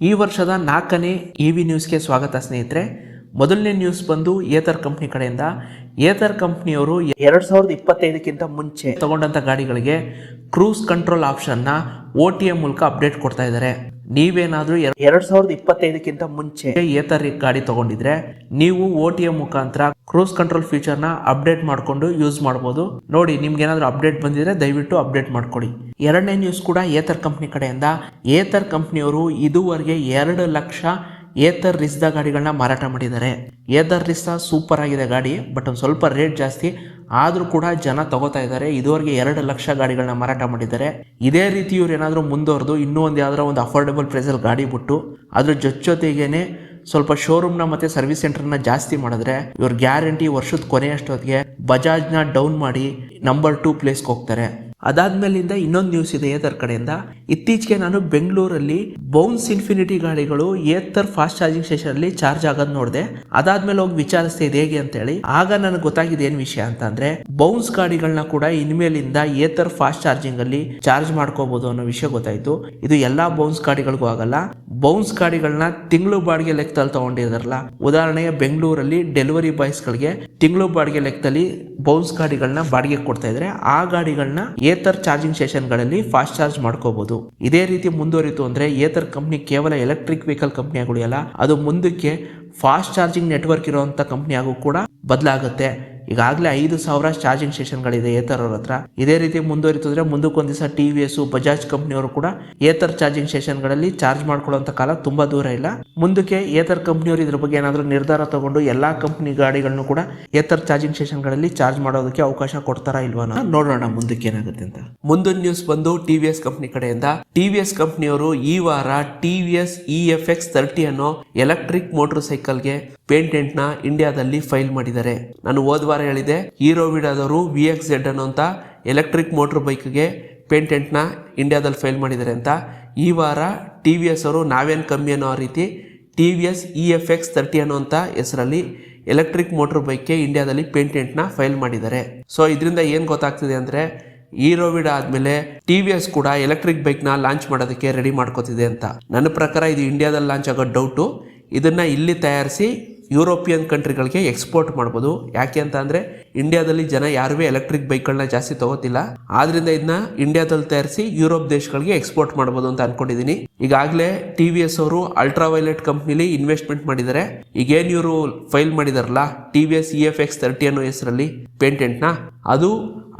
ಈ ವರ್ಷದ 4ನೇ EV ನ್ಯೂಸ್ಗೆ ಸ್ವಾಗತ ಸ್ನೇಹಿತರೆ. ಮೊದಲನೇ ನ್ಯೂಸ್ ಬಂದು ಏತರ್ ಕಂಪ್ನಿ ಕಡೆಯಿಂದ. ಏತರ್ ಕಂಪ್ನಿಯವರು 2025ಕ್ಕಿಂತ ಮುಂಚೆ ತಗೊಂಡಂಥ ಗಾಡಿಗಳಿಗೆ ಕ್ರೂಸ್ ಕಂಟ್ರೋಲ್ ಆಪ್ಷನ್ನ OTA ಮೂಲಕ ಅಪ್ಡೇಟ್ ಕೊಡ್ತಾ ಇದ್ದಾರೆ. ನೀವೇನಾದರೂ 2025ಕ್ಕಿಂತ ಮುಂಚೆ ಏತರ್ ಗಾಡಿ ತಗೊಂಡಿದ್ರೆ ನೀವು OTA ಮುಖಾಂತರ ಕ್ರೂಸ್ ಕಂಟ್ರೋಲ್ ಫೀಚರ್ನ ಅಪ್ಡೇಟ್ ಮಾಡಿಕೊಂಡು ಯೂಸ್ ಮಾಡ್ಬೋದು. ನೋಡಿ, ನಿಮ್ಗೆ ಏನಾದರೂ ಅಪ್ಡೇಟ್ ಬಂದಿದ್ರೆ ದಯವಿಟ್ಟು ಅಪ್ಡೇಟ್ ಮಾಡ್ಕೊಳ್ಳಿ. ಎರಡನೇ ನ್ಯೂಸ್ ಕೂಡ ಏತರ್ ಕಂಪ್ನಿ ಕಡೆಯಿಂದ. ಏತರ್ ಕಂಪ್ನಿಯವರು ಇದುವರೆಗೆ 2 ಲಕ್ಷ ಏತರ್ ರಿಸ್ದ ಗಾಡಿಗಳನ್ನ ಮಾರಾಟ ಮಾಡಿದ್ದಾರೆ. ಏತರ್ ರಿಸ್ದ ಸೂಪರ್ ಆಗಿದೆ ಗಾಡಿ, ಬಟ್ ಒಂದು ಸ್ವಲ್ಪ ರೇಟ್ ಜಾಸ್ತಿ ಆದರೂ ಕೂಡ ಜನ ತಗೋತಾ ಇದ್ದಾರೆ. ಇದುವರೆಗೆ 2 ಲಕ್ಷ ಗಾಡಿಗಳನ್ನ ಮಾರಾಟ ಮಾಡಿದ್ದಾರೆ. ಇದೇ ರೀತಿ ಇವ್ರು ಏನಾದರೂ ಮುಂದುವರೆದು ಇನ್ನೂ ಒಂದು ಅಫೋರ್ಡೆಬಲ್ ಪ್ರೈಸಲ್ಲಿ ಗಾಡಿ ಬಿಟ್ಟು ಅದ್ರ ಜೊತೆಗೇನೆ ಸ್ವಲ್ಪ ಶೋರೂಮ್ನ ಮತ್ತೆ ಸರ್ವಿಸ್ ಸೆಂಟರ್ನ ಜಾಸ್ತಿ ಮಾಡಿದ್ರೆ ಇವ್ರ ಗ್ಯಾರಂಟಿ ವರ್ಷದ ಕೊನೆಯಷ್ಟೊತ್ತಿಗೆ ಬಜಾಜ್ನ ಡೌನ್ ಮಾಡಿ ನಂಬರ್ 2 ಪ್ಲೇಸ್ಗೆ ಹೋಗ್ತಾರೆ. ಅದಾದ್ಮೇಲಿಂದ ಇನ್ನೊಂದು ನ್ಯೂಸ್ ಇದೆ ಏತರ್ ಕಡೆಯಿಂದ. ಇತ್ತೀಚೆಗೆ ನಾನು ಬೆಂಗಳೂರಲ್ಲಿ ಬೌನ್ಸ್ ಇನ್ಫಿನಿಟಿ ಗಾಡಿಗಳು ಏತರ್ ಫಾಸ್ಟ್ ಚಾರ್ಜಿಂಗ್ ಸ್ಟೇಷನ್ ಅಲ್ಲಿ ಚಾರ್ಜ್ ಆಗೋದು ನೋಡಿದೆ. ಅದಾದ್ಮೇಲೆ ಹೋಗಿ ವಿಚಾರಿಸ್ತಾ ಇದೆ ಹೇಗೆ ಅಂತ ಹೇಳಿ. ಆಗ ನನಗೆ ಗೊತ್ತಾಗಿದೆ ಏನ್ ವಿಷಯ ಅಂತಂದ್ರೆ, ಬೌನ್ಸ್ ಗಾಡಿಗಳನ್ನ ಕೂಡ ಇನ್ಮೇಲಿಂದ ಏತರ್ ಫಾಸ್ಟ್ ಚಾರ್ಜಿಂಗ್ ಅಲ್ಲಿ ಚಾರ್ಜ್ ಮಾಡ್ಕೋಬಹುದು ಅನ್ನೋ ವಿಷಯ ಗೊತ್ತಾಯ್ತು. ಇದು ಎಲ್ಲಾ ಬೌನ್ಸ್ ಗಾಡಿಗಳಿಗೂ ಆಗಲ್ಲ. ಬೌನ್ಸ್ ಗಾಡಿಗಳನ್ನ ತಿಂಗಳು ಬಾಡಿಗೆ ಲೆಕ್ಕದಲ್ಲಿ ತಗೊಂಡಿದಾರಲ್ಲ, ಉದಾಹರಣೆಗೆ ಬೆಂಗಳೂರಲ್ಲಿ ಡೆಲಿವರಿ ಬಾಯ್ಸ್ ಗಳಿಗೆ ತಿಂಗಳು ಬಾಡಿಗೆ ಲೆಕ್ಕದಲ್ಲಿ ಬೌನ್ಸ್ ಗಾಡಿಗಳನ್ನ ಬಾಡಿಗೆ ಕೊಡ್ತಾ ಇದ್ರೆ ಆ ಗಾಡಿಗಳನ್ನ ಏತರ್ ಚಾರ್ಜಿಂಗ್ ಸ್ಟೇಷನ್ ಗಳಲ್ಲಿ ಫಾಸ್ಟ್ ಚಾರ್ಜ್ ಮಾಡ್ಕೋಬಹುದು. ಇದೇ ರೀತಿ ಮುಂದುವರಿತು ಅಂದ್ರೆ ಏತರ್ ಕಂಪ್ನಿ ಕೇವಲ ಎಲೆಕ್ಟ್ರಿಕ್ ವೆಹಿಕಲ್ ಕಂಪ್ನಿ ಆಗುಳಿಯಲ್ಲ, ಅದು ಮುಂದಕ್ಕೆ ಫಾಸ್ಟ್ ಚಾರ್ಜಿಂಗ್ ನೆಟ್ವರ್ಕ್ ಇರುವಂತ ಕಂಪ್ನಿ ಆಗು ಕೂಡ ಬದಲಾಗುತ್ತೆ. ಈಗಾಗಲೇ 5,000 ಚಾರ್ಜಿಂಗ್ ಸ್ಟೇಷನ್ಗಳಿದೆ ಏತರ್ ಅವ್ರ ಹತ್ರ. ಇದೇ ರೀತಿ ಮುಂದುವರಿತಿದ್ರೆ ಮುಂದಕ್ಕೊಂದ್ ದಿವಸ TVS, ಬಜಾಜ್ ಕಂಪ್ನಿಯವರು ಕೂಡ ಏತರ್ ಚಾರ್ಜಿಂಗ್ ಸ್ಟೇಷನ್ಗಳಲ್ಲಿ ಚಾರ್ಜ್ ಮಾಡ್ಕೊಳ್ಳುವಂತ ಕಾಲ ತುಂಬಾ ದೂರ ಇಲ್ಲ. ಮುಂದಕ್ಕೆ ಏತರ್ ಕಂಪ್ನಿಯವರು ಇದ್ರ ಬಗ್ಗೆ ಏನಾದರೂ ನಿರ್ಧಾರ ತಗೊಂಡು ಎಲ್ಲಾ ಕಂಪ್ನಿ ಗಾಡಿಗಳನ್ನು ಕೂಡ ಏತರ್ ಚಾರ್ಜಿಂಗ್ ಸ್ಟೇಷನ್ಗಳಲ್ಲಿ ಚಾರ್ಜ್ ಮಾಡೋದಕ್ಕೆ ಅವಕಾಶ ಕೊಡ್ತಾರಾ ಇಲ್ವಾ ನೋಡೋಣ ಮುಂದಕ್ಕೆ ಏನಾಗುತ್ತೆ ಅಂತ. ಮುಂದಿನ ನ್ಯೂಸ್ ಬಂದು TVS ಕಂಪ್ನಿ ಕಡೆಯಿಂದ. TVS ಕಂಪ್ನಿಯವರು ಈ ವಾರ TVS EFX 30 ಅನ್ನೋ ಎಲೆಕ್ಟ್ರಿಕ್ ಮೋಟರ್ ಸೈಕಲ್ಗೆ ಪೇಟೆಂಟ್ ನ ಇಂಡಿಯಾದಲ್ಲಿ ಫೈಲ್ ಮಾಡಿದ್ದಾರೆ. ನಾನು ಹೋದ ವಾರ ಹೇಳಿದೆ, ಹೀರೋ ವಿಡಾದವರು VXZ ಅನ್ನೋಂಥ ಎಲೆಕ್ಟ್ರಿಕ್ ಮೋಟರ್ ಬೈಕ್ಗೆ ಪೇಟೆಂಟ್ ನ ಇಂಡಿಯಾದಲ್ಲಿ ಫೈಲ್ ಮಾಡಿದ್ದಾರೆ ಅಂತ. ಈ ವಾರ TVS ಅವರು ನಾವೇನು ಕಮ್ಮಿ ಅನ್ನೋ ರೀತಿ TVS EFX 30 ಅನ್ನೋಂಥ ಹೆಸರಲ್ಲಿ ಎಲೆಕ್ಟ್ರಿಕ್ ಮೋಟರ್ ಬೈಕ್ಗೆ ಇಂಡಿಯಾದಲ್ಲಿ ಪೇಟೆಂಟ್ ನ ಫೈಲ್ ಮಾಡಿದ್ದಾರೆ. ಸೊ ಇದರಿಂದ ಏನು ಗೊತ್ತಾಗ್ತಿದೆ ಅಂದ್ರೆ, ಹೀರೋ ವಿಡಾ ಆದ್ಮೇಲೆ TVS ಕೂಡ ಎಲೆಕ್ಟ್ರಿಕ್ ಬೈಕ್ ನ ಲಾಂಚ್ ಮಾಡೋದಕ್ಕೆ ರೆಡಿ ಮಾಡ್ಕೋತಿದೆ ಅಂತ. ನನ್ನ ಪ್ರಕಾರ ಇದು ಇಂಡಿಯಾದಲ್ಲಿ ಲಾಂಚ್ ಆಗೋ ಡೌಟು. ಇದನ್ನ ಇಲ್ಲಿ ತಯಾರಿಸಿ ಯುರೋಪಿಯನ್ ಕಂಟ್ರಿಗಳಿಗೆ ಎಕ್ಸ್ಪೋರ್ಟ್ ಮಾಡ್ಬೋದು. ಯಾಕೆ ಅಂತ ಅಂದ್ರೆ ಇಂಡಿಯಾದಲ್ಲಿ ಜನ ಯಾರೂ ಎಲೆಕ್ಟ್ರಿಕ್ ಬೈಕ್ಗಳನ್ನ ಜಾಸ್ತಿ ತಗೋತಿಲ್ಲ. ಆದ್ರಿಂದ ಇದನ್ನ ಇಂಡಿಯಾದಲ್ಲಿ ತಯಾರಿಸಿ ಯುರೋಪ್ ದೇಶಗಳಿಗೆ ಎಕ್ಸ್ಪೋರ್ಟ್ ಮಾಡ್ಬೋದು ಅಂತ ಅನ್ಕೊಂಡಿದೀನಿ. ಈಗಾಗಲೇ TVS ಅವರು ಅಲ್ಟ್ರಾವೈಲೆಟ್ ಕಂಪ್ನಿಲಿ ಇನ್ವೆಸ್ಟ್ಮೆಂಟ್ ಮಾಡಿದ್ದಾರೆ. ಈಗೇನ್ ಇವರು ಫೈಲ್ ಮಾಡಿದಾರಲ್ಲ TVS EFX 30 ಅನ್ನೋ ಹೆಸರಲ್ಲಿ ಪೇಟೆಂಟ್ ನ, ಅದು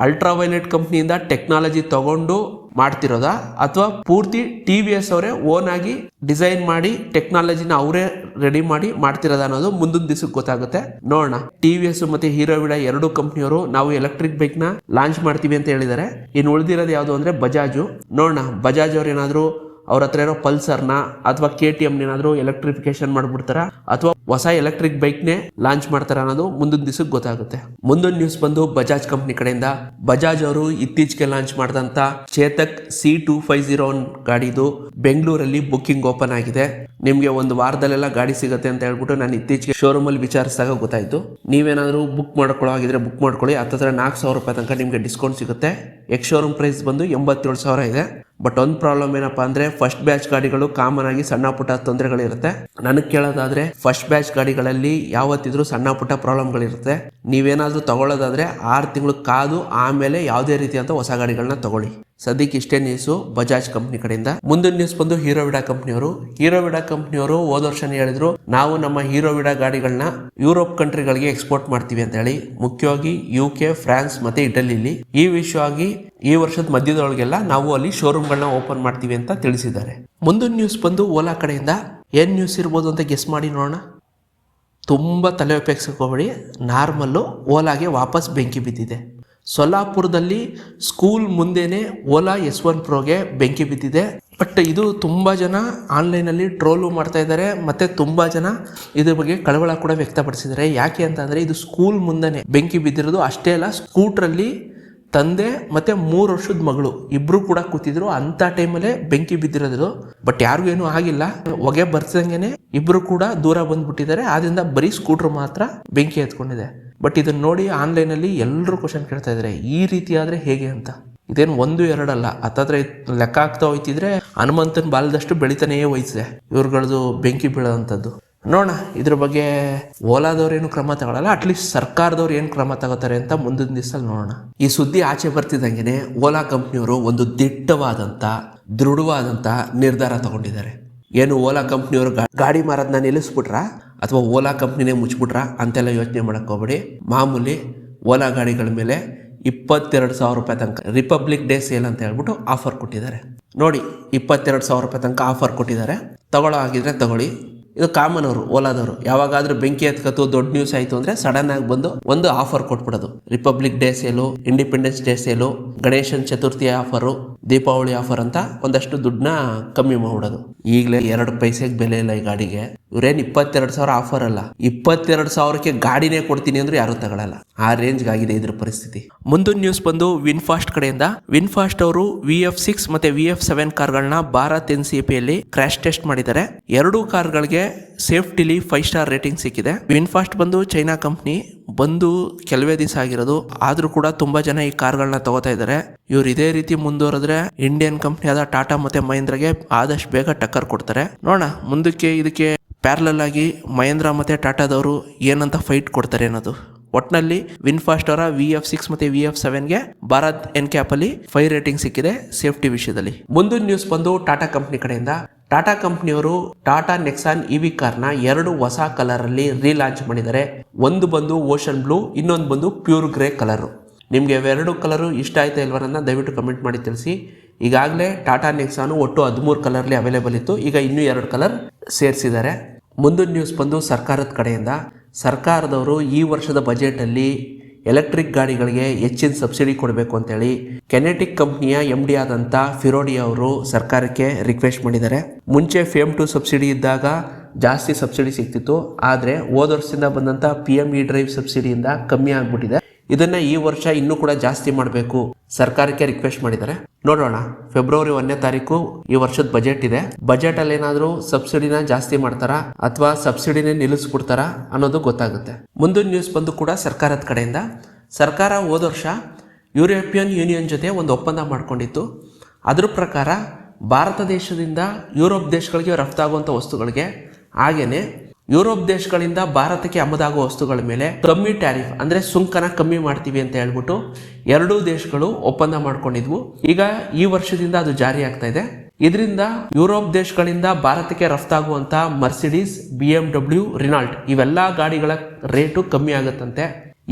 ಅಲ್ಟ್ರಾವೈಲೆಟ್ ಕಂಪ್ನಿಯಿಂದ ಟೆಕ್ನಾಲಜಿ ತಗೊಂಡು ಮಾಡ್ತಿರೋದಾ ಅಥವಾ ಪೂರ್ತಿ TVS ಅವರೇ ಓನ್ ಆಗಿ ಡಿಸೈನ್ ಮಾಡಿ ಟೆಕ್ನಾಲಜಿನ ಅವರೇ ರೆಡಿ ಮಾಡಿ ಮಾಡ್ತಿರೋದ ಅನ್ನೋದು ಮುಂದಿನ ದಿವಸಕ್ಕೆ ಗೊತ್ತಾಗುತ್ತೆ. ನೋಡೋಣ. TVS ಮತ್ತೆ ಹೀರೋ ವಿಡಾ ಎರಡು ಕಂಪ್ನಿಯವರು ನಾವು ಎಲೆಕ್ಟ್ರಿಕ್ ಬೈಕ್ ನ ಲಾಂಚ್ ಮಾಡ್ತೀವಿ ಅಂತ ಹೇಳಿದ್ದಾರೆ. ಇನ್ನು ಉಳಿದಿರೋದು ಯಾವುದು ಅಂದ್ರೆ ಬಜಾಜು. ನೋಡೋಣ, ಬಜಾಜ್ ಅವ್ರು ಏನಾದ್ರು ಅವ್ರ ಹತ್ರ ಇರೋ ಪಲ್ಸರ್ನ ಅಥವಾ KTM ಏನಾದ್ರು ಎಲೆಕ್ಟ್ರಿಫಿಕೇಶನ್ ಮಾಡ್ಬಿಡ್ತಾರ ಅಥವಾ ಹೊಸ ಎಲೆಕ್ಟ್ರಿಕ್ ಬೈಕ್ ನೇ ಲಾಂಚ್ ಮಾಡ್ತಾರ ಅನ್ನೋದು ಮುಂದಿನ ದಿವಸಕ್ಕೆ ಗೊತ್ತಾಗುತ್ತೆ. ಮುಂದಿನ ನ್ಯೂಸ್ ಬಂದು ಬಜಾಜ್ ಕಂಪ್ನಿ ಕಡೆಯಿಂದ. ಬಜಾಜ್ ಅವರು ಇತ್ತೀಚೆಗೆ ಲಾಂಚ್ ಮಾಡಿದಂತ ಚೇತಕ್ C250 ಗಾಡಿದು ಬೆಂಗಳೂರಲ್ಲಿ ಬುಕ್ಕಿಂಗ್ ಓಪನ್ ಆಗಿದೆ. ನಿಮ್ಗೆ ಒಂದು ವಾರದಲ್ಲೆಲ್ಲ ಗಾಡಿ ಸಿಗುತ್ತೆ ಅಂತ ಹೇಳ್ಬಿಟ್ಟು ನಾನು ಇತ್ತೀಚೆಗೆ ಶೋರೂಮ್ ಅಲ್ಲಿ ವಿಚಾರಿಸಿದಾಗ ಗೊತ್ತಾಯ್ತು. ನೀವೇನಾದ್ರೂ ಬುಕ್ ಮಾಡ್ಕೊಳ್ಳೋ ಆಗಿದ್ರೆ ಬುಕ್ ಮಾಡ್ಕೊಳ್ಳಿ. ಹತ್ತಿರ 4,000 ರೂಪಾಯಿ ತನಕ ನಿಮ್ಗೆ ಡಿಸ್ಕೌಂಟ್ ಸಿಗುತ್ತೆ. ಎಕ್ಸ್ ಶೋರೂಮ್ ಪ್ರೈಸ್ ಬಂದು 87,000 ಇದೆ. ಬಟ್ ಒಂದು ಪ್ರಾಬ್ಲಮ್ ಏನಪ್ಪಾ ಅಂದ್ರೆ, ಫಸ್ಟ್ ಬ್ಯಾಚ್ ಗಾಡಿಗಳು ಕಾಮನ್ ಆಗಿ ಸಣ್ಣ ಪುಟ್ಟ ತೊಂದರೆಗಳಿರುತ್ತೆ. ನನಗೆ ಕೇಳೋದಾದ್ರೆ ಫಸ್ಟ್ ಬ್ಯಾಚ್ ಗಾಡಿಗಳಲ್ಲಿ ಯಾವತ್ತಿದ್ರೂ ಸಣ್ಣ ಪುಟ್ಟ ಪ್ರಾಬ್ಲಮ್ಗಳಿರುತ್ತೆ. ನೀವೇನಾದ್ರೂ ತಗೊಳ್ಳೋದಾದ್ರೆ 6 ತಿಂಗಳು ಕಾದು ಆಮೇಲೆ ಯಾವುದೇ ರೀತಿಯಂತ ಹೊಸ ಗಾಡಿಗಳನ್ನ ತಗೊಳ್ಳಿ. ಸದ್ಯಕ್ಕೆ ಇಷ್ಟೇ ನ್ಯೂಸು ಬಜಾಜ್ ಕಂಪ್ನಿ ಕಡೆಯಿಂದ. ಮುಂದಿನ ನ್ಯೂಸ್ ಬಂದು ಹೀರೋ ವಿಡಾ ಕಂಪ್ನಿಯವರು. ಹೀರೋ ವಿಡಾ ಕಂಪ್ನಿಯವರು ಹೋದ ವರ್ಷನೇ ಹೇಳಿದ್ರು, ನಾವು ನಮ್ಮ ಹೀರೋ ವಿಡಾ ಗಾಡಿಗಳನ್ನ ಯುರೋಪ್ ಕಂಟ್ರಿಗಳಿಗೆ ಎಕ್ಸ್ಪೋರ್ಟ್ ಮಾಡ್ತೀವಿ ಅಂತ ಹೇಳಿ, ಮುಖ್ಯವಾಗಿ UK, ಫ್ರಾನ್ಸ್ ಮತ್ತೆ ಇಟಲಿಲಿ. ಈ ವಿಷಯವಾಗಿ ಈ ವರ್ಷದ ಮಧ್ಯದೊಳಗೆಲ್ಲ ನಾವು ಅಲ್ಲಿ ಶೋರೂಮ್ಗಳನ್ನ ಓಪನ್ ಮಾಡ್ತೀವಿ ಅಂತ ತಿಳಿಸಿದ್ದಾರೆ. ಮುಂದಿನ ನ್ಯೂಸ್ ಬಂದು ಓಲಾ ಕಡೆಯಿಂದ. ಏನ್ ನ್ಯೂಸ್ ಇರ್ಬೋದು ಅಂತ ಗೆಸ್ ಮಾಡಿ ನೋಡೋಣ. ತುಂಬಾ ತಲೆ ಉಪಯೋಗಿಸ್ಕೋಬೇಡಿ, ನಾರ್ಮಲ್ಲು ಓಲಾಗೆ ವಾಪಸ್ ಬೆಂಕಿ ಬಿದ್ದಿದೆ. ಸೊಲ್ಲಾಪುರದಲ್ಲಿ ಸ್ಕೂಲ್ ಮುಂದೆನೆ ಓಲಾ S1 ಪ್ರೋಗೆ ಬೆಂಕಿ ಬಿದ್ದಿದೆ. ಬಟ್ ಇದು ತುಂಬಾ ಜನ ಆನ್ಲೈನ್ ಅಲ್ಲಿ ಟ್ರೋಲು ಮಾಡ್ತಾ ಇದ್ದಾರೆ, ಮತ್ತೆ ತುಂಬಾ ಜನ ಇದ್ರ ಬಗ್ಗೆ ಕಳವಳ ಕೂಡ ವ್ಯಕ್ತಪಡಿಸಿದ್ದಾರೆ. ಯಾಕೆ ಅಂತ ಅಂದ್ರೆ, ಇದು ಸ್ಕೂಲ್ ಮುಂದೆನೆ ಬೆಂಕಿ ಬಿದ್ದಿರೋದು. ಅಷ್ಟೇ ಅಲ್ಲ, ಸ್ಕೂಟ್ರಲ್ಲಿ ತಂದೆ ಮತ್ತೆ 3 ವರ್ಷದ ಮಗಳು ಇಬ್ರು ಕೂಡ ಕೂತಿದ್ರು. ಅಂತ ಟೈಮಲ್ಲೇ ಬೆಂಕಿ ಬಿದ್ದಿರೋದು. ಬಟ್ ಯಾರಿಗೂ ಏನು ಆಗಿಲ್ಲ. ಹೊಗೆ ಬರ್ಸಂಗೆನೆ ಇಬ್ರು ಕೂಡ ದೂರ ಬಂದ್ಬಿಟ್ಟಿದ್ದಾರೆ. ಆದ್ರಿಂದ ಬರೀ ಸ್ಕೂಟರ್ ಮಾತ್ರ ಬೆಂಕಿ ಎತ್ಕೊಂಡಿದೆ. ಬಟ್ ಇದನ್ನ ನೋಡಿ ಆನ್ಲೈನ್ ಅಲ್ಲಿ ಎಲ್ಲರೂ ಕ್ವಶನ್ ಕೇಳ್ತಾ ಇದ್ದಾರೆ, ಈ ರೀತಿ ಆದ್ರೆ ಹೇಗೆ ಅಂತ. ಇದೇನು 1-2 ಅಲ್ಲ, ಹತ್ತತ್ರ ಲೆಕ್ಕ ಆಗ್ತಾ ಹೋಯ್ತಿದ್ರೆ ಹನುಮಂತನ ಬಾಲದಷ್ಟು ಬೆಳಿತಾನೇ ಹೋಯ್ತದೆ ಇವ್ರುಗಳದು ಬೆಂಕಿ ಬೀಳೋವಂಥದ್ದು. ನೋಡೋಣ ಇದ್ರ ಬಗ್ಗೆ ಓಲಾದವ್ರೇನು ಕ್ರಮ ತಗೊಳ್ಳಲ್ಲ, ಅಟ್ಲೀಸ್ಟ್ ಸರ್ಕಾರದವ್ರು ಏನು ಕ್ರಮ ತಗೋತಾರೆ ಅಂತ ಮುಂದಿನ ದಿವಸದಲ್ಲಿ ನೋಡೋಣ. ಈ ಸುದ್ದಿ ಆಚೆ ಬರ್ತಿದ್ದಂಗೆನೆ ಓಲಾ ಕಂಪ್ನಿಯವರು ಒಂದು ದಿಟ್ಟವಾದಂಥ ದೃಢವಾದಂಥ ನಿರ್ಧಾರ ತಗೊಂಡಿದ್ದಾರೆ. ಏನು ಓಲಾ ಕಂಪ್ನಿಯವರು ಗಾಡಿ ಮಾರೋದನ್ನ ನಿಲ್ಲಿಸ್ಬಿಟ್ರಾ ಅಥವಾ ಓಲಾ ಕಂಪ್ನಿನೇ ಮುಚ್ಚಿಬಿಟ್ರಾ ಅಂತೆಲ್ಲ ಯೋಚನೆ ಮಾಡಕ್ಕೆ ಹೋಗ್ಬೇಡಿ. ಮಾಮೂಲಿ ಓಲಾ ಗಾಡಿಗಳ ಮೇಲೆ 22,000 ರೂಪಾಯಿ ತನಕ ರಿಪಬ್ಲಿಕ್ ಡೇ ಸೇಲ್ ಅಂತ ಹೇಳ್ಬಿಟ್ಟು ಆಫರ್ ಕೊಟ್ಟಿದ್ದಾರೆ. ನೋಡಿ, 22,000 ರೂಪಾಯಿ ತನಕ ಆಫರ್ ಕೊಟ್ಟಿದ್ದಾರೆ. ತಗೊಳ್ಳೋ ಆಗಿದ್ರೆ ತಗೊಳ್ಳಿ. ಇದು ಕಾಮನ್ ಅವರು ಓಲಾದವರು ಯಾವಾಗಾದ್ರೂ ಬೆಂಕಿ ಎತ್ಕತ್ತು ದೊಡ್ಡ ನ್ಯೂಸ್ ಆಯಿತು ಅಂದರೆ ಸಡನ್ ಆಗಿ ಬಂದು ಒಂದು ಆಫರ್ ಕೊಟ್ಬಿಡೋದು. Republic day sale, independence day sale, ಗಣೇಶನ್ ಚತುರ್ಥಿ ಆಫರು, ದೀಪಾವಳಿ ಆಫರ್ ಅಂತ ಒಂದಷ್ಟು ದುಡ್ಡನ್ನ ಕಮ್ಮಿ ಮಾಡ್ಬಿಡೋದು. ಈಗಲೇ 2 ಪೈಸೆಗೆ ಬೆಲೆ ಇಲ್ಲ ಈ ಗಾಡಿಗೆ. ಇವ್ರೇನು 22,000 ಆಫರ್ ಅಲ್ಲ, 22,000ಕ್ಕೆ ಗಾಡಿನೇ ಕೊಡ್ತೀನಿ ಅಂದ್ರೆ ಯಾರು ತಗೊಳ್ಳಲ್ಲ. ಆ ರೇಂಜ್ಗೆ ಆಗಿದೆ ಇದ್ರ ಪರಿಸ್ಥಿತಿ. ಮುಂದಿನ ನ್ಯೂಸ್ ಬಂದು ವಿನ್ಫಾಸ್ಟ್ ಕಡೆಯಿಂದ. ವಿನ್ಫಾಸ್ಟ್ ಅವರು VF6 ಮತ್ತೆ VF7 ಕಾರ್ಗಳನ್ನ ಭಾರತ್ NCAPಯಲ್ಲಿ ಕ್ರ್ಯಾಶ್ ಟೆಸ್ಟ್ ಮಾಡಿದ್ದಾರೆ. 2 ಕಾರ್ಗಳಿಗೆ ಸೇಫ್ಟಿಲಿ 5 ಸ್ಟಾರ್ ರೇಟಿಂಗ್ ಸಿಕ್ಕಿದೆ. ವಿನ್ಫಾಸ್ಟ್ ಬಂದು ಚೈನಾ ಕಂಪ್ನಿ, ಬಂದು ಕೆಲವೇ ದಿವಸ ಆಗಿರೋದು, ಆದ್ರೂ ಕೂಡ ತುಂಬಾ ಜನ ಈ ಕಾರ್ಗಳನ್ನ ತಗೋತಾ ಇದ್ದಾರೆ. ಇವ್ರು ಇದೇ ರೀತಿ ಮುಂದುವರೆದ್ರೆ ಇಂಡಿಯನ್ ಕಂಪ್ನಿ ಆದ ಟಾಟಾ ಮತ್ತೆ ಮಹೇಂದ್ರಗೆ ಆದಷ್ಟು ಬೇಗ ಟಕ್ಕರ್ ಕೊಡ್ತಾರೆ. ನೋಡೋಣ ಮುಂದಕ್ಕೆ ಇದಕ್ಕೆ ಪ್ಯಾರಲಲ್ ಆಗಿ ಮಹೇಂದ್ರ ಮತ್ತೆ ಟಾಟಾದವರು ಏನಂತ ಫೈಟ್ ಕೊಡ್ತಾರೆ ಅನ್ನೋದು. ಒಟ್ನಲ್ಲಿ ವಿನ್ಫಾಸ್ಟ್ ಅವರ VF6 ಮತ್ತೆ VF7ಗೆ ಭಾರತ್ NCAP ಅಲ್ಲಿ 5 ರೇಟಿಂಗ್ ಸಿಕ್ಕಿದೆ ಸೇಫ್ಟಿ ವಿಷಯದಲ್ಲಿ. ಮುಂದಿನ ನ್ಯೂಸ್ ಬಂದು ಟಾಟಾ ಕಂಪ್ನಿ ಕಡೆಯಿಂದ. ಟಾಟಾ ಕಂಪ್ನಿಯವರು ಟಾಟಾ ನೆಕ್ಸಾನ್ EV ಕಾರ್ನ 2 ಹೊಸ ಕಲರ್ ಅಲ್ಲಿ ರೀಲಾಂಚ್ ಮಾಡಿದ್ದಾರೆ. ಒಂದು ಬಂದು ಓಷನ್ ಬ್ಲೂ, ಇನ್ನೊಂದು ಬಂದು ಪ್ಯೂರ್ ಗ್ರೇ ಕಲರ್. ನಿಮಗೆ 2 ಕಲರು ಇಷ್ಟ ಆಯ್ತಾ ಇಲ್ವನ್ನ ದಯವಿಟ್ಟು ಕಮೆಂಟ್ ಮಾಡಿ ತಿಳಿಸಿ. ಈಗಾಗಲೇ ಟಾಟಾ ನೆಕ್ಸಾನು ಒಟ್ಟು 13 ಕಲರ್ಲಿ ಅವೈಲೇಬಲ್ ಇತ್ತು, ಈಗ ಇನ್ನೂ 2 ಕಲರ್ ಸೇರಿಸಿದ್ದಾರೆ. ಮುಂದಿನ ನ್ಯೂಸ್ ಬಂದು ಸರ್ಕಾರದ ಕಡೆಯಿಂದ. ಸರ್ಕಾರದವರು ಈ ವರ್ಷದ ಬಜೆಟಲ್ಲಿ ಎಲೆಕ್ಟ್ರಿಕ್ ಗಾಡಿಗಳಿಗೆ ಹೆಚ್ಚಿನ ಸಬ್ಸಿಡಿ ಕೊಡಬೇಕು ಅಂತೇಳಿ ಕೆನೆಟಿಕ್ ಕಂಪ್ನಿಯ MD ಆದಂಥ ಫಿರೋಡಿ ಅವರು ಸರ್ಕಾರಕ್ಕೆ ರಿಕ್ವೆಸ್ಟ್ ಮಾಡಿದ್ದಾರೆ. ಮುಂಚೆ FAME 2 ಸಬ್ಸಿಡಿ ಇದ್ದಾಗ ಜಾಸ್ತಿ ಸಬ್ಸಿಡಿ ಸಿಗ್ತಿತ್ತು, ಆದರೆ ಹೋದ ವರ್ಷದಿಂದ ಬಂದಂಥ PME ಡ್ರೈವ್ ಸಬ್ಸಿಡಿಯಿಂದ ಕಮ್ಮಿ ಆಗಿಬಿಟ್ಟಿದೆ. ಇದನ್ನ ಈ ವರ್ಷ ಇನ್ನೂ ಕೂಡ ಜಾಸ್ತಿ ಮಾಡಬೇಕು ಸರ್ಕಾರಕ್ಕೆ ರಿಕ್ವೆಸ್ಟ್ ಮಾಡಿದ್ದಾರೆ. ನೋಡೋಣ, ಫೆಬ್ರವರಿ 1ನೇ ತಾರೀಕು ಈ ವರ್ಷದ ಬಜೆಟ್ ಇದೆ. ಬಜೆಟ್ ಅಲ್ಲಿ ಏನಾದರೂ ಸಬ್ಸಿಡಿನ ಜಾಸ್ತಿ ಮಾಡ್ತಾರಾ ಅಥವಾ ಸಬ್ಸಿಡಿನೇ ನಿಲ್ಲಿಸ್ಬಿಡ್ತಾರಾ ಅನ್ನೋದು ಗೊತ್ತಾಗುತ್ತೆ. ಮುಂದಿನ ನ್ಯೂಸ್ ಬಂದು ಕೂಡ ಸರ್ಕಾರದ ಕಡೆಯಿಂದ. ಸರ್ಕಾರ ಹೋದ ವರ್ಷ ಯುರೋಪಿಯನ್ ಯೂನಿಯನ್ ಜೊತೆ ಒಂದು ಒಪ್ಪಂದ ಮಾಡ್ಕೊಂಡಿತ್ತು. ಅದ್ರ ಪ್ರಕಾರ ಭಾರತ ದೇಶದಿಂದ ಯುರೋಪ್ ದೇಶಗಳಿಗೆ ರಫ್ತಾಗುವಂಥ ವಸ್ತುಗಳಿಗೆ, ಹಾಗೇನೆ ಯುರೋಪ್ ದೇಶಗಳಿಂದ ಭಾರತಕ್ಕೆ ಆಮದಾಗುವ ವಸ್ತುಗಳ ಮೇಲೆ ಕಮ್ಮಿ ಟ್ಯಾರಿಫ್ ಅಂದ್ರೆ ಸುಂಕನ ಕಮ್ಮಿ ಮಾಡ್ತೀವಿ ಅಂತ ಹೇಳ್ಬಿಟ್ಟು 2 ದೇಶಗಳು ಒಪ್ಪಂದ ಮಾಡ್ಕೊಂಡಿದ್ವು. ಈಗ ಈ ವರ್ಷದಿಂದ ಅದು ಜಾರಿ ಆಗ್ತಾ ಇದೆ. ಇದರಿಂದ ಯುರೋಪ್ ದೇಶಗಳಿಂದ ಭಾರತಕ್ಕೆ ರಫ್ತಾಗುವಂತ ಮರ್ಸಿಡೀಸ್, BMW, ರಿನಾಲ್ಟ್ ಇವೆಲ್ಲ ಗಾಡಿಗಳ ರೇಟು ಕಮ್ಮಿ ಆಗುತ್ತಂತೆ.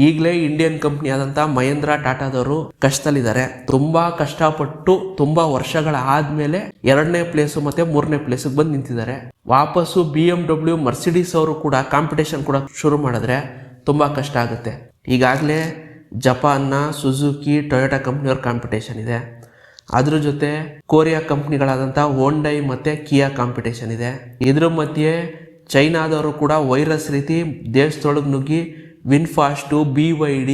ಈಗಲೇ ಇಂಡಿಯನ್ ಕಂಪ್ನಿ ಆದಂತ ಮಹೇಂದ್ರ ಟಾಟಾದವರು ಕಷ್ಟದಲ್ಲಿದ್ದಾರೆ. ತುಂಬಾ ಕಷ್ಟಪಟ್ಟು ತುಂಬಾ ವರ್ಷಗಳ ಆದ್ಮೇಲೆ 2ನೇ ಪ್ಲೇಸು ಮತ್ತೆ 3ನೇ ಪ್ಲೇಸ್ಗೆ ಬಂದು ನಿಂತಿದ್ದಾರೆ. ವಾಪಸ್ಸು BMW, ಮರ್ಸಿಡೀಸ್ ಅವರು ಕೂಡ ಕಾಂಪಿಟೇಷನ್ ಕೂಡ ಶುರು ಮಾಡಿದ್ರೆ ತುಂಬಾ ಕಷ್ಟ ಆಗುತ್ತೆ. ಈಗಾಗಲೇ ಜಪಾನ್ನ ಸುಜುಕಿ, ಟೊಯೋಟಾ ಕಂಪ್ನಿಯವ್ರ ಕಾಂಪಿಟೇಷನ್ ಇದೆ. ಅದ್ರ ಜೊತೆ ಕೊರಿಯಾ ಕಂಪ್ನಿಗಳಾದಂಥ ಹೋಂಡೈ ಮತ್ತೆ ಕಿಯಾ ಕಾಂಪಿಟೇಷನ್ ಇದೆ. ಇದ್ರ ಮಧ್ಯೆ ಚೈನಾದವರು ಕೂಡ ವೈರಸ್ ರೀತಿ ದೇಶದೊಳಗೆ ನುಗ್ಗಿ ವಿನ್ಫಾಸ್ಟು, BYD,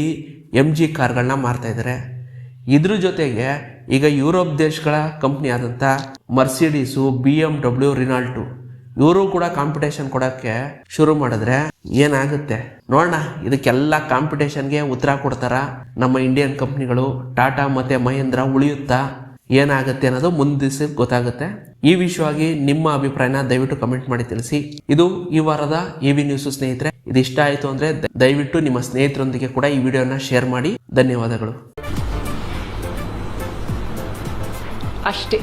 MG ಕಾರ್ಗಳನ್ನ ಮಾರ್ತಾ ಇದ್ದಾರೆ. ಇದ್ರ ಜೊತೆಗೆ ಈಗ ಯುರೋಪ್ ದೇಶಗಳ ಕಂಪ್ನಿ ಆದಂಥ ಮರ್ಸಿಡೀಸು, BMW, ರಿನಾಲ್ಟು ಇವರು ಕೂಡ ಕಾಂಪಿಟೇಷನ್ ಕೊಡೋಕ್ಕೆ ಶುರು ಮಾಡಿದ್ರೆ ಏನಾಗುತ್ತೆ ನೋಡೋಣ. ಇದಕ್ಕೆಲ್ಲ ಕಾಂಪಿಟೇಷನ್ಗೆ ಉತ್ತರ ಕೊಡ್ತಾರ ನಮ್ಮ ಇಂಡಿಯನ್ ಕಂಪ್ನಿಗಳು, ಟಾಟಾ ಮತ್ತೆ ಮಹೇಂದ್ರ ಉಳಿಯುತ್ತಾ, ಏನಾಗುತ್ತೆ ಅನ್ನೋದು ಮುಂದಿನ ದಿವಸಕ್ಕೆ ಗೊತ್ತಾಗುತ್ತೆ. ಈ ವಿಷಯವಾಗಿ ನಿಮ್ಮ ಅಭಿಪ್ರಾಯನ ದಯವಿಟ್ಟು ಕಮೆಂಟ್ ಮಾಡಿ ತಿಳಿಸಿ. ಇದು ಈ ವಾರದ EV ನ್ಯೂಸ್ ಸ್ನೇಹಿತರೆ. ಇದು ಇಷ್ಟ ಆಯಿತು ಅಂದರೆ ದಯವಿಟ್ಟು ನಿಮ್ಮ ಸ್ನೇಹಿತರೊಂದಿಗೆ ಕೂಡ ಈ ವಿಡಿಯೋನ ಶೇರ್ ಮಾಡಿ. ಧನ್ಯವಾದಗಳು. ಅಷ್ಟೇ.